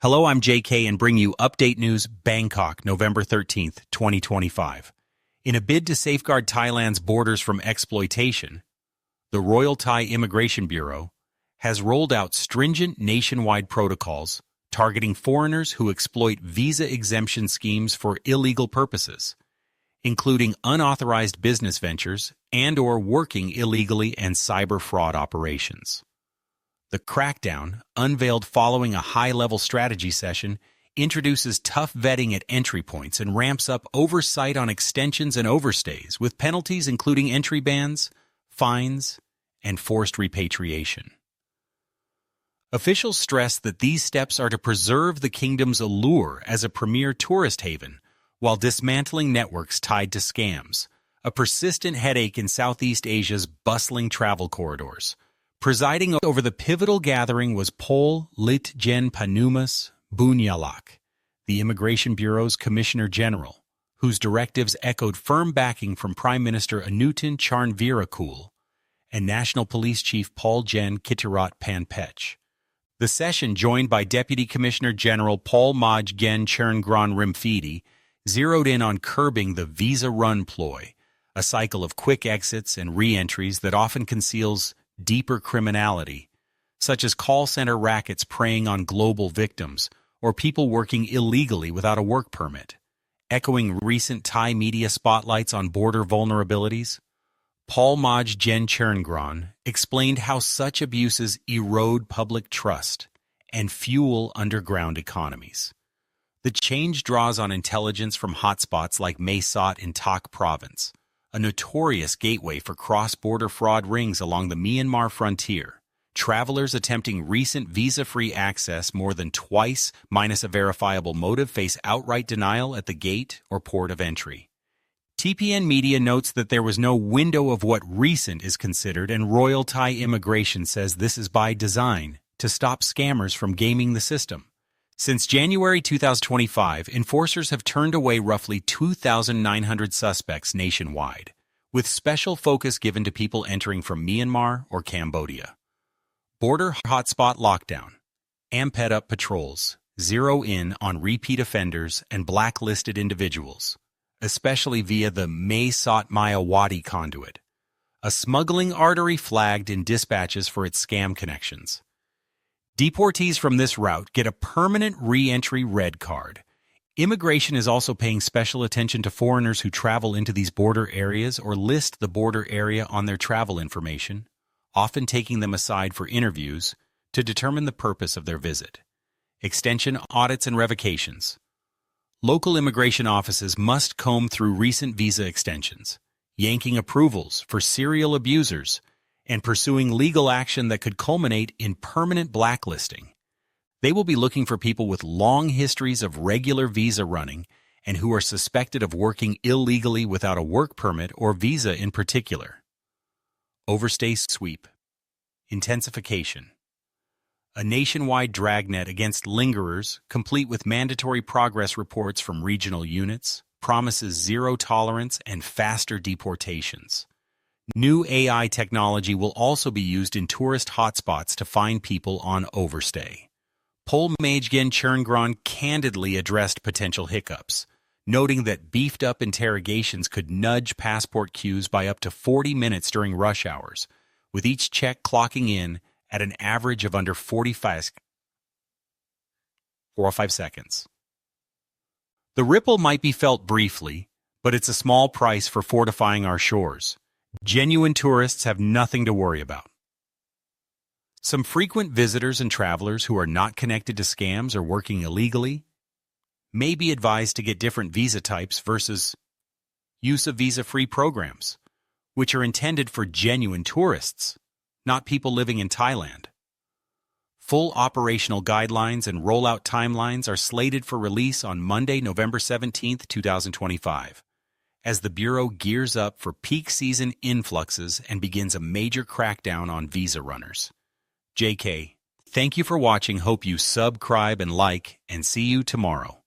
Hello, I'm JK and bring you update news Bangkok, November 13th, 2025. In a bid to safeguard Thailand's borders from exploitation, the Royal Thai Immigration Bureau has rolled out stringent nationwide protocols targeting foreigners who exploit visa exemption schemes for illegal purposes, including unauthorized business ventures and/or working illegally and cyber fraud operations. The crackdown, unveiled following a high-level strategy session, introduces tough vetting at entry points and ramps up oversight on extensions and overstays, with penalties including entry bans, fines, and forced repatriation. Officials stress that these steps are to preserve the kingdom's allure as a premier tourist haven while dismantling networks tied to scams, a persistent headache in Southeast Asia's bustling travel corridors. Presiding over the pivotal gathering was Pol Lit Gen Panumas Bunyalak, the Immigration Bureau's Commissioner General, whose directives echoed firm backing from Prime Minister Anutin Charnvirakul and National Police Chief Paul Gen Kitirat Panpech. The session, joined by Deputy Commissioner General Paul Maj Gen Cherngron Rimfidi, zeroed in on curbing the visa run ploy, a cycle of quick exits and re-entries that often conceals deeper criminality, such as call center rackets preying on global victims or people working illegally without a work permit. Echoing recent Thai media spotlights on border vulnerabilities, Paul Maj Gen Cherngron explained how such abuses erode public trust and fuel underground economies. The change draws on intelligence from hotspots like Mae Sot in Tak Province, a notorious gateway for cross-border fraud rings along the Myanmar frontier. Travelers attempting recent visa-free access more than twice minus a verifiable motive face outright denial at the gate or port of entry. TPN Media notes that there was no window of what recent is considered, and Royal Thai Immigration says this is by design to stop scammers from gaming the system. Since January 2025, enforcers have turned away roughly 2,900 suspects nationwide, with special focus given to people entering from Myanmar or Cambodia. Border hotspot lockdown. Amped up patrols zero in on repeat offenders and blacklisted individuals, especially via the Mae Sot Mayawati conduit, a smuggling artery flagged in dispatches for its scam connections. Deportees from this route get a permanent re-entry red card. Immigration is also paying special attention to foreigners who travel into these border areas or list the border area on their travel information, often taking them aside for interviews to determine the purpose of their visit. Extension audits and revocations. Local immigration offices must comb through recent visa extensions, yanking approvals for serial abusers, and pursuing legal action that could culminate in permanent blacklisting. They will be looking for people with long histories of regular visa running and who are suspected of working illegally without a work permit or visa in particular. Overstay sweep. Intensification. A nationwide dragnet against lingerers, complete with mandatory progress reports from regional units, promises zero tolerance and faster deportations. New AI technology will also be used in tourist hotspots to find people on overstay. Pol Majgen Cherngron candidly addressed potential hiccups, noting that beefed-up interrogations could nudge passport queues by up to 40 minutes during rush hours, with each check clocking in at an average of under 45 seconds. The ripple might be felt briefly, but it's a small price for fortifying our shores. Genuine tourists have nothing to worry about. Some frequent visitors and travelers who are not connected to scams or working illegally may be advised to get different visa types versus use of visa-free programs, which are intended for genuine tourists, not people living in Thailand. Full operational guidelines and rollout timelines are slated for release on Monday, November 17, 2025. As the Bureau gears up for peak season influxes and begins a major crackdown on visa runners. JK, thank you for watching. Hope you subscribe and like, and see you tomorrow.